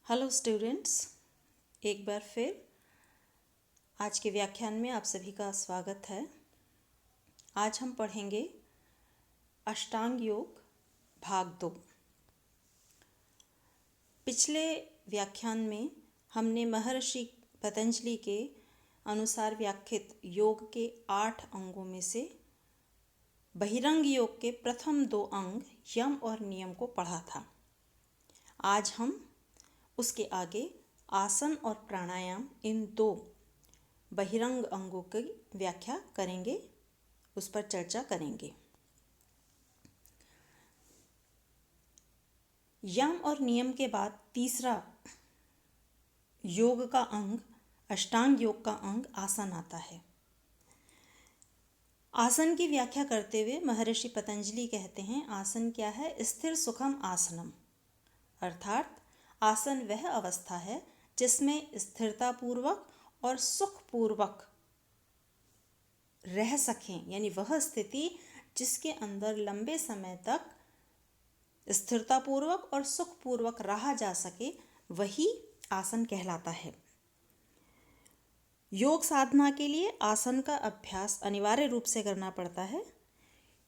Hello students, एक बार फिर आज के व्याख्यान में आप सभी का स्वागत है। आज हम पढ़ेंगे अष्टांग योग भाग 2। पिछले व्याख्यान में हमने महर्षि पतंजलि के अनुसार व्याख्यात योग के 8 अंगों में से बहिरंग योग के प्रथम 2 अंग यम और नियम को पढ़ा था। आज हम उसके आगे आसन और प्राणायाम इन 2 बहिरंग अंगों की व्याख्या करेंगे, उस पर चर्चा करेंगे। यम और नियम के बाद तीसरा योग का अंग, अष्टांग योग का अंग आसन आता है। आसन की व्याख्या करते हुए महर्षि पतंजलि कहते हैं, आसन क्या है? स्थिर सुखम आसनम, अर्थात आसन वह अवस्था है जिसमें स्थिरता पूर्वक और सुख पूर्वक रह सकें, यानी वह स्थिति जिसके अंदर लंबे समय तक स्थिरता पूर्वक और सुख पूर्वक रहा जा सके, वही आसन कहलाता है। योग साधना के लिए आसन का अभ्यास अनिवार्य रूप से करना पड़ता है,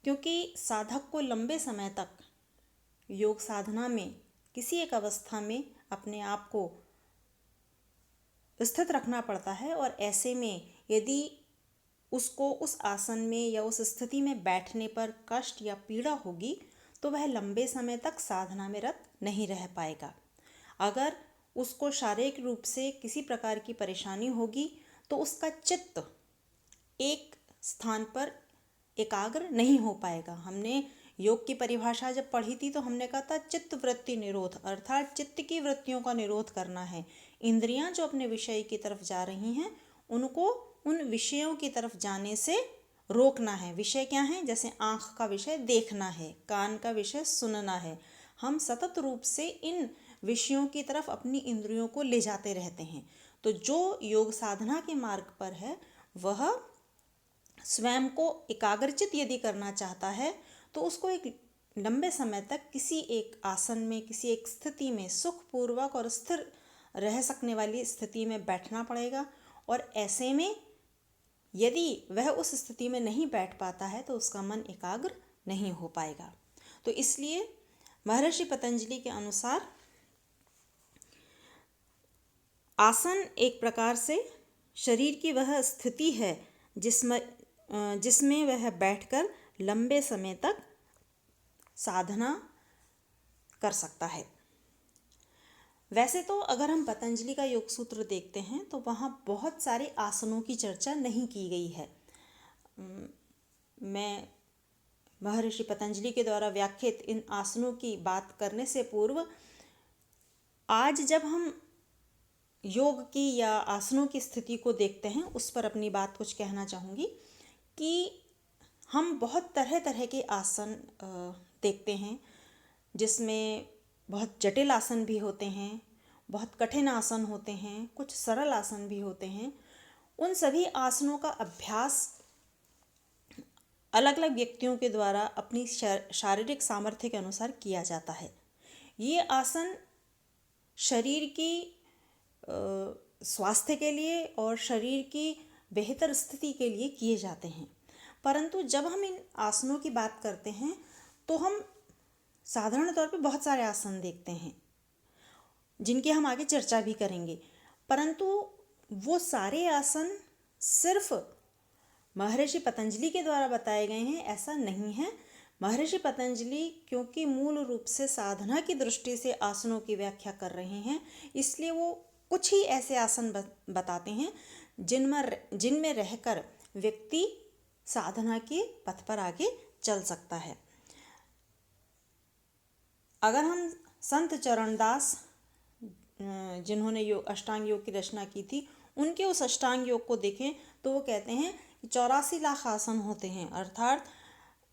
क्योंकि साधक को लंबे समय तक योग साधना में किसी एक अवस्था में अपने आप को स्थित रखना पड़ता है, और ऐसे में यदि उसको उस आसन में या उस स्थिति में बैठने पर कष्ट या पीड़ा होगी तो वह लंबे समय तक साधना में रत नहीं रह पाएगा। अगर उसको शारीरिक रूप से किसी प्रकार की परेशानी होगी तो उसका चित्त एक स्थान पर एकाग्र नहीं हो पाएगा। हमने योग की परिभाषा जब पढ़ी थी तो हमने कहा था चित्त वृत्ति निरोध, अर्थात चित्त की वृत्तियों का निरोध करना है। इंद्रियां जो अपने विषय की तरफ जा रही हैं उनको उन विषयों की तरफ जाने से रोकना है। विषय क्या है? जैसे आँख का विषय देखना है, कान का विषय सुनना है। हम सतत रूप से इन विषयों की तरफ अपनी इंद्रियों को ले जाते रहते हैं। तो जो योग साधना के मार्ग पर है वह स्वयं को एकाग्रचित यदि करना चाहता है तो उसको एक लंबे समय तक किसी एक आसन में, किसी एक स्थिति में सुखपूर्वक और स्थिर रह सकने वाली स्थिति में बैठना पड़ेगा। और ऐसे में यदि वह उस स्थिति में नहीं बैठ पाता है तो उसका मन एकाग्र नहीं हो पाएगा। तो इसलिए महर्षि पतंजलि के अनुसार आसन एक प्रकार से शरीर की वह स्थिति है जिसमें वह बैठकर लंबे समय तक साधना कर सकता है। वैसे तो अगर हम पतंजलि का योग सूत्र देखते हैं तो वहाँ बहुत सारे आसनों की चर्चा नहीं की गई है। मैं महर्षि पतंजलि के द्वारा व्याख्यात इन आसनों की बात करने से पूर्व आज जब हम योग की या आसनों की स्थिति को देखते हैं उस पर अपनी बात कुछ कहना चाहूँगी कि हम बहुत तरह तरह के आसन देखते हैं, जिसमें बहुत जटिल आसन भी होते हैं, बहुत कठिन आसन होते हैं, कुछ सरल आसन भी होते हैं। उन सभी आसनों का अभ्यास अलग अलग व्यक्तियों के द्वारा अपनी शारीरिक सामर्थ्य के अनुसार किया जाता है। ये आसन शरीर की स्वास्थ्य के लिए और शरीर की बेहतर स्थिति के लिए किए जाते हैं। परंतु जब हम इन आसनों की बात करते हैं तो हम साधारण तौर पे बहुत सारे आसन देखते हैं जिनकी हम आगे चर्चा भी करेंगे, परंतु वो सारे आसन सिर्फ महर्षि पतंजलि के द्वारा बताए गए हैं ऐसा नहीं है। महर्षि पतंजलि क्योंकि मूल रूप से साधना की दृष्टि से आसनों की व्याख्या कर रहे हैं, इसलिए वो कुछ ही ऐसे आसन बताते हैं जिनमें रहकर व्यक्ति साधना के पथ पर आगे चल सकता है। अगर हम संत चरणदास जिन्होंने अष्टांग योग की रचना की थी उनके उस अष्टांग योग को देखें तो वो कहते हैं कि 84 लाख आसन होते हैं, अर्थात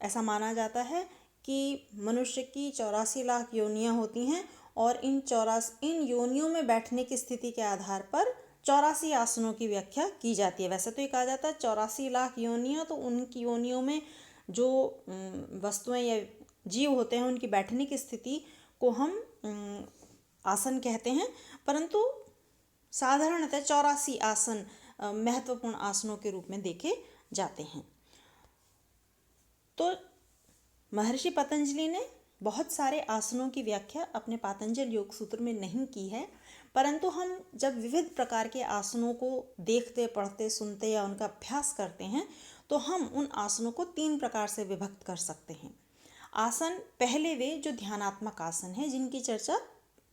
ऐसा माना जाता है कि मनुष्य की 84 लाख योनियां होती हैं और इन योनियों में बैठने की स्थिति के आधार पर 84 आसनों की व्याख्या की जाती है। वैसे तो ये कहा जाता है 84 लाख योनियां, तो उनकी योनियों में जो वस्तुएं या जीव होते हैं उनकी बैठने की स्थिति को हम आसन कहते हैं, परंतु साधारणतः 84 आसन महत्वपूर्ण आसनों के रूप में देखे जाते हैं। तो महर्षि पतंजलि ने बहुत सारे आसनों की व्याख्या अपने पातंजल योग सूत्र में नहीं की है, परंतु हम जब विविध प्रकार के आसनों को देखते, पढ़ते, सुनते या उनका अभ्यास करते हैं तो हम उन आसनों को 3 प्रकार से विभक्त कर सकते हैं। आसन पहले वे जो ध्यानात्मक आसन है, जिनकी चर्चा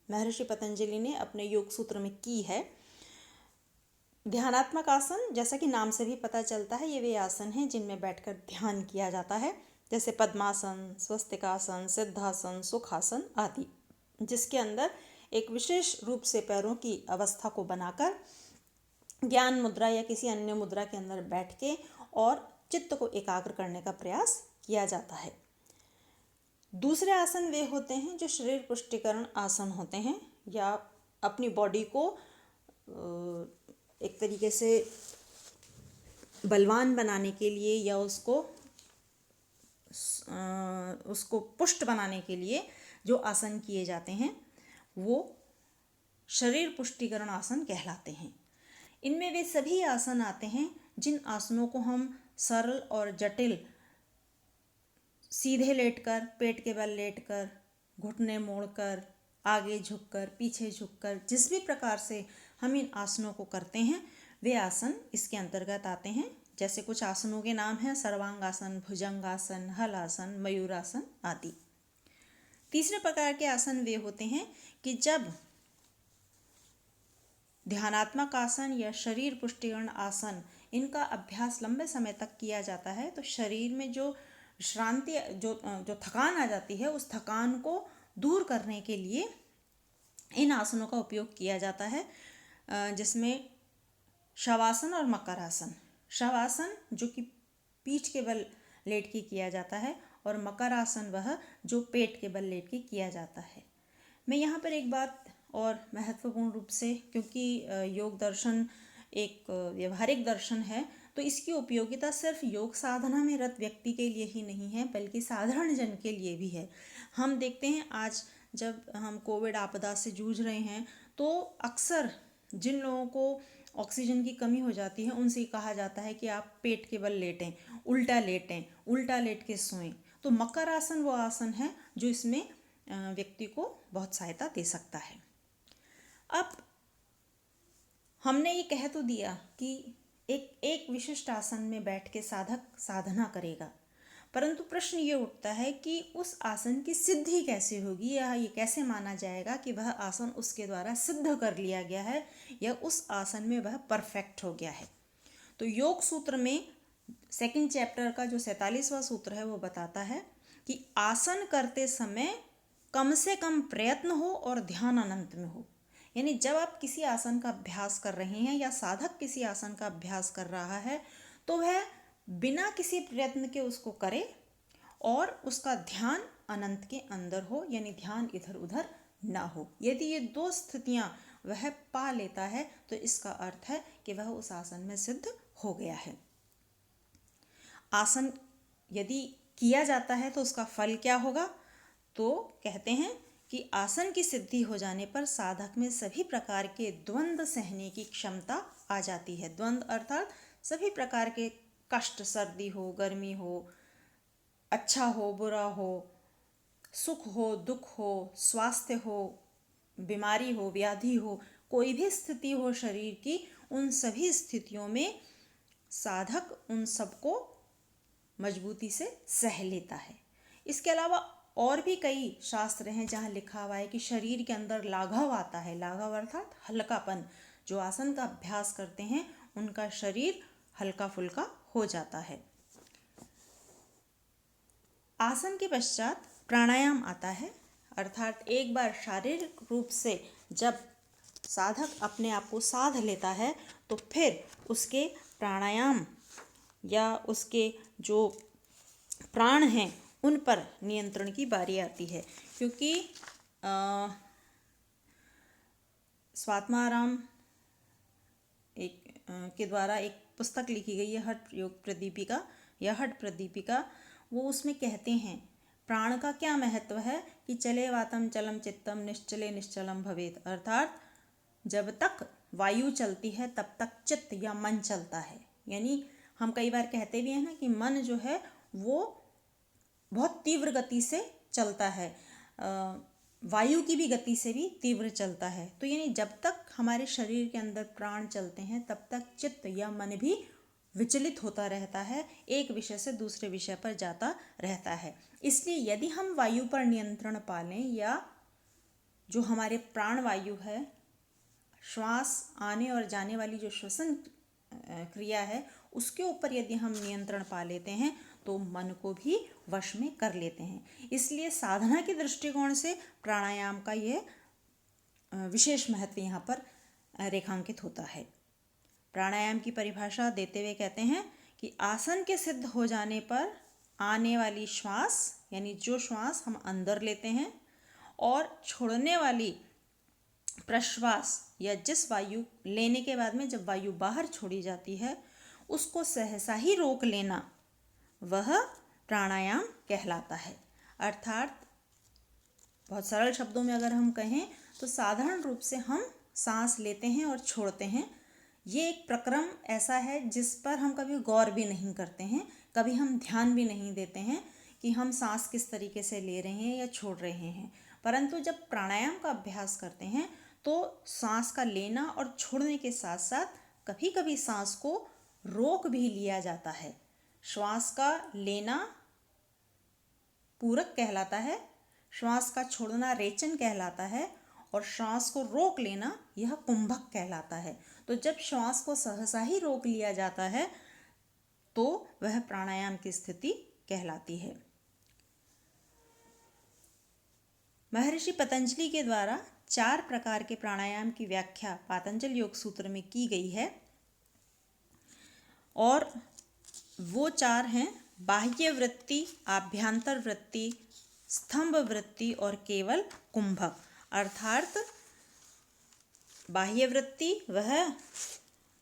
महर्षि पतंजलि ने अपने योग सूत्र में की है। ध्यानात्मक आसन, जैसा कि नाम से भी पता चलता है, ये वे आसन हैं जिनमें बैठकर ध्यान किया जाता है, जैसे पद्मासन, स्वस्तिकासन, सिद्धासन, सुखासन आदि, जिसके अंदर एक विशेष रूप से पैरों की अवस्था को बनाकर ज्ञान मुद्रा या किसी अन्य मुद्रा के अंदर बैठ के और चित्त को एकाग्र करने का प्रयास किया जाता है। दूसरे आसन वे होते हैं जो शरीर पुष्टिकरण आसन होते हैं, या अपनी बॉडी को एक तरीके से बलवान बनाने के लिए या उसको पुष्ट बनाने के लिए जो आसन किए जाते हैं वो शरीर पुष्टिकरण आसन कहलाते हैं। इनमें वे सभी आसन आते हैं जिन आसनों को हम सरल और जटिल, सीधे लेटकर, पेट के बल लेटकर, घुटने मोड़कर, आगे झुककर, पीछे झुककर, जिस भी प्रकार से हम इन आसनों को करते हैं वे आसन इसके अंतर्गत आते हैं। जैसे कुछ आसनों के नाम हैं सर्वांगासन, भुजंगासन, हलासन, मयूरासन आदि। तीसरे प्रकार के आसन वे होते हैं कि जब ध्यानात्मक आसन या शरीर पुष्टिकरण आसन, इनका अभ्यास लंबे समय तक किया जाता है तो शरीर में जो श्रांति, जो थकान आ जाती है, उस थकान को दूर करने के लिए इन आसनों का उपयोग किया जाता है, जिसमें शवासन और मकरासन। शवासन जो कि पीठ के बल लेट के किया जाता है और मकरासन वह जो पेट के बल लेट के किया जाता है। मैं यहाँ पर एक बात और महत्वपूर्ण रूप से, क्योंकि योग दर्शन एक व्यवहारिक दर्शन है, तो इसकी उपयोगिता सिर्फ योग साधना में रत व्यक्ति के लिए ही नहीं है बल्कि साधारण जन के लिए भी है। हम देखते हैं आज जब हम कोविड आपदा से जूझ रहे हैं तो अक्सर जिन लोगों को ऑक्सीजन की कमी हो जाती है उनसे कहा जाता है कि आप पेट के बल लेटें, उल्टा लेटें, उल्टा लेट के सोएं। तो मकर आसन वो आसन है जो इसमें व्यक्ति को बहुत सहायता दे सकता है। अब हमने ये कह तो दिया कि एक विशिष्ट आसन में बैठ के साधक साधना करेगा, परंतु प्रश्न ये उठता है कि उस आसन की सिद्धि कैसे होगी, या ये कैसे माना जाएगा कि वह आसन उसके द्वारा सिद्ध कर लिया गया है या उस आसन में वह परफेक्ट हो गया है। तो योग सूत्र में 2nd चैप्टर का जो 47वां सूत्र है वो बताता है कि आसन करते समय कम से कम प्रयत्न हो और ध्यान अनंत में हो। यानी जब आप किसी आसन का अभ्यास कर रहे हैं या साधक किसी आसन का अभ्यास कर रहा है तो वह बिना किसी प्रयत्न के उसको करे और उसका ध्यान अनंत के अंदर हो, यानी ध्यान इधर उधर ना हो। यदि ये 2 स्थितियां वह पा लेता है तो इसका अर्थ है कि वह उस आसन में सिद्ध हो गया है। आसन यदि किया जाता है तो उसका फल क्या होगा? तो कहते हैं कि आसन की सिद्धि हो जाने पर साधक में सभी प्रकार के द्वंद्व सहने की क्षमता आ जाती है। द्वंद्व अर्थात सभी प्रकार के कष्ट, सर्दी हो, गर्मी हो, अच्छा हो, बुरा हो, सुख हो, दुख हो, स्वास्थ्य हो, बीमारी हो, व्याधि हो, कोई भी स्थिति हो शरीर की, उन सभी स्थितियों में साधक उन सबको मजबूती से सह लेता है। इसके अलावा और भी कई शास्त्र हैं जहाँ लिखा हुआ है कि शरीर के अंदर लाघव आता है। लाघव अर्थात हल्कापन। जो आसन का अभ्यास करते हैं उनका शरीर हल्का फुल्का हो जाता है। आसन के पश्चात प्राणायाम आता है, अर्थात एक बार शारीरिक रूप से जब साधक अपने आप को साध लेता है तो फिर उसके प्राणायाम या उसके जो प्राण हैं उन पर नियंत्रण की बारी आती है। क्योंकि स्वात्माराम के द्वारा एक पुस्तक लिखी गई है हठ योग प्रदीपिका या हठ प्रदीपिका, वो उसमें कहते हैं प्राण का क्या महत्व है कि चले वातम चलम चित्तम निश्चले निश्चलम भवेत, अर्थात जब तक वायु चलती है तब तक चित्त या मन चलता है। यानी हम कई बार कहते भी हैं ना कि मन जो है वो बहुत तीव्र गति से चलता है, वायु की भी गति से भी तीव्र चलता है। तो यानी जब तक हमारे शरीर के अंदर प्राण चलते हैं तब तक चित्त या मन भी विचलित होता रहता है, एक विषय से दूसरे विषय पर जाता रहता है। इसलिए यदि हम वायु पर नियंत्रण पालें या जो हमारे प्राण वायु है, श्वास आने और जाने वाली जो श्वसन क्रिया है, उसके ऊपर यदि हम नियंत्रण पा लेते हैं तो मन को भी वश में कर लेते हैं। इसलिए साधना के दृष्टिकोण से प्राणायाम का ये विशेष महत्व यहाँ पर रेखांकित होता है। प्राणायाम की परिभाषा देते हुए कहते हैं कि आसन के सिद्ध हो जाने पर आने वाली श्वास, यानी जो श्वास हम अंदर लेते हैं, और छोड़ने वाली प्रश्वास या जिस वायु लेने के बाद में जब वायु बाहर छोड़ी जाती है उसको सहसा ही रोक लेना, वह प्राणायाम कहलाता है। अर्थात बहुत सरल शब्दों में अगर हम कहें तो साधारण रूप से हम सांस लेते हैं और छोड़ते हैं। ये एक प्रक्रम ऐसा है जिस पर हम कभी गौर भी नहीं करते हैं, कभी हम ध्यान भी नहीं देते हैं कि हम सांस किस तरीके से ले रहे हैं या छोड़ रहे हैं। परंतु जब प्राणायाम का अभ्यास करते हैं तो सांस का लेना और छोड़ने के साथ साथ कभी कभी सांस को रोक भी लिया जाता है। श्वास का लेना पूरक कहलाता है, श्वास का छोड़ना रेचन कहलाता है, और श्वास को रोक लेना यह कुंभक कहलाता है। तो जब श्वास को सहसा ही रोक लिया जाता है तो वह प्राणायाम की स्थिति कहलाती है। महर्षि पतंजलि के द्वारा 4 प्रकार के प्राणायाम की व्याख्या पातंजल योग सूत्र में की गई है, और वो 4 हैं बाह्य वृत्ति, आभ्यंतर वृत्ति, स्तंभ वृत्ति और केवल कुंभक। अर्थात बाह्य वृत्ति वह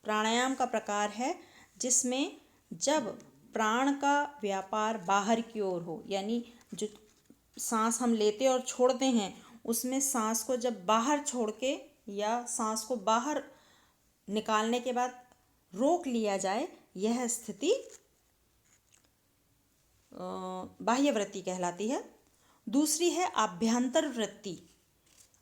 प्राणायाम का प्रकार है जिसमें जब प्राण का व्यापार बाहर की ओर हो, यानी जो सांस हम लेते और छोड़ते हैं उसमें सांस को जब बाहर छोड़ के या सांस को बाहर निकालने के बाद रोक लिया जाए, यह स्थिति बाह्य वृत्ति कहलाती है। दूसरी है आभ्यंतर वृत्ति।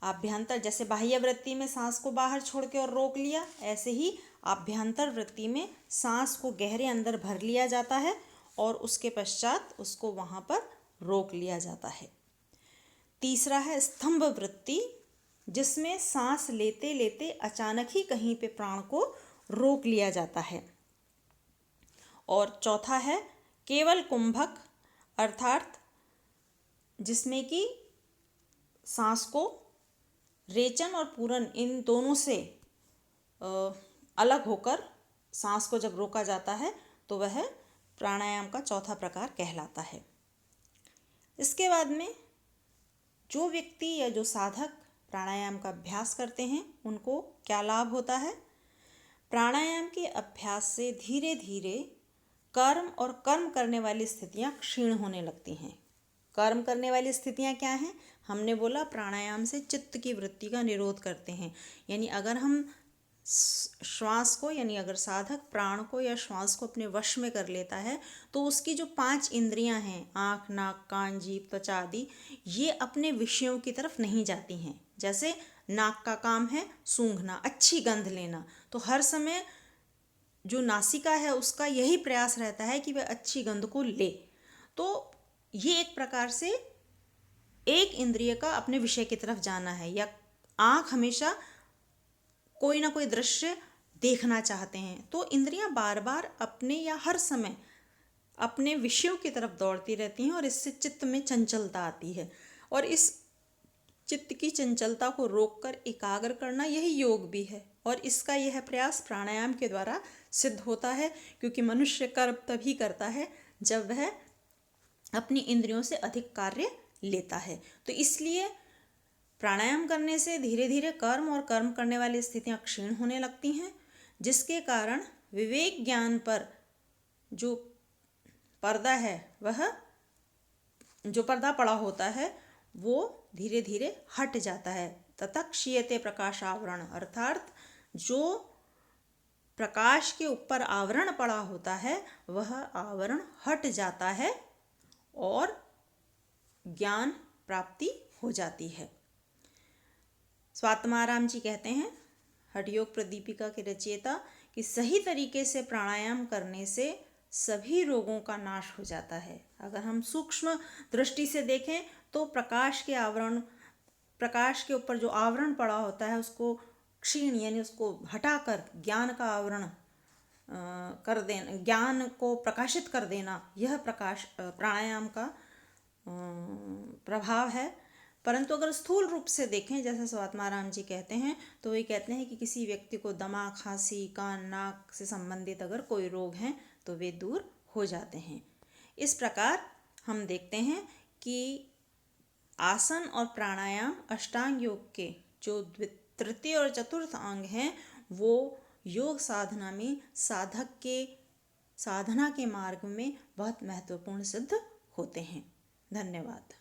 आभ्यंतर, जैसे बाह्य वृत्ति में सांस को बाहर छोड़ के और रोक लिया, ऐसे ही आभ्यंतर वृत्ति में सांस को गहरे अंदर भर लिया जाता है और उसके पश्चात उसको वहाँ पर रोक लिया जाता है। तीसरा है स्तंभ वृत्ति, जिसमें सांस लेते लेते अचानक ही कहीं पे प्राण को रोक लिया जाता है। और चौथा है केवल कुंभक, अर्थात जिसमें कि सांस को रेचन और पूरन इन दोनों से अलग होकर सांस को जब रोका जाता है तो वह प्राणायाम का चौथा प्रकार कहलाता है। इसके बाद में जो व्यक्ति या जो साधक प्राणायाम का अभ्यास करते हैं उनको क्या लाभ होता है? प्राणायाम के अभ्यास से धीरे धीरे कर्म और कर्म करने वाली स्थितियां क्षीण होने लगती हैं। कर्म करने वाली स्थितियां क्या हैं? हमने बोला प्राणायाम से चित्त की वृत्ति का निरोध करते हैं। यानी अगर हम श्वास को, यानी अगर साधक प्राण को या श्वास को अपने वश में कर लेता है तो उसकी जो 5 इंद्रियां हैं, आँख, नाक, कान, जीभ, त्वचा आदि, ये अपने विषयों की तरफ नहीं जाती हैं। जैसे नाक का काम है सूंघना, अच्छी गंध लेना, तो हर समय जो नासिका है उसका यही प्रयास रहता है कि वह अच्छी गंध को ले। तो ये एक प्रकार से एक इंद्रिय का अपने विषय की तरफ जाना है। या आँख हमेशा कोई ना कोई दृश्य देखना चाहते हैं, तो इंद्रियां बार बार अपने या हर समय अपने विषयों की तरफ दौड़ती रहती हैं और इससे चित्त में चंचलता आती है। और इस चित्त की चंचलता को रोककर एकाग्र करना यही योग भी है, और इसका यह प्रयास प्राणायाम के द्वारा सिद्ध होता है, क्योंकि मनुष्य कर्म तभी करता है जब वह अपनी इंद्रियों से अधिक कार्य लेता है। तो इसलिए प्राणायाम करने से धीरे धीरे कर्म और कर्म करने वाली स्थितियां क्षीण होने लगती हैं, जिसके कारण विवेक ज्ञान पर जो पर्दा है वह जो पर्दा पड़ा होता है वो धीरे धीरे हट जाता है। तथा क्षीयते प्रकाश आवरण, अर्थात जो प्रकाश के ऊपर आवरण पड़ा होता है वह आवरण हट जाता है और ज्ञान प्राप्ति हो जाती है। स्वात्माराम जी कहते हैं, हठयोग प्रदीपिका के रचयिता, कि सही तरीके से प्राणायाम करने से सभी रोगों का नाश हो जाता है। अगर हम सूक्ष्म दृष्टि से देखें तो प्रकाश के ऊपर जो आवरण पड़ा होता है उसको क्षीण यानी उसको हटाकर ज्ञान का आवरण कर देना, ज्ञान को प्रकाशित कर देना, यह प्राणायाम का प्रभाव है। परंतु अगर स्थूल रूप से देखें, जैसे स्वात्माराम जी कहते हैं, तो वे कहते हैं कि किसी व्यक्ति को दमा, खांसी, कान, नाक से संबंधित अगर कोई रोग हैं तो वे दूर हो जाते हैं। इस प्रकार हम देखते हैं कि आसन और प्राणायाम अष्टांग योग के जो तृतीय और चतुर्थ अंग हैं वो योग साधना में साधक के साधना के मार्ग में बहुत महत्वपूर्ण सिद्ध होते हैं। धन्यवाद।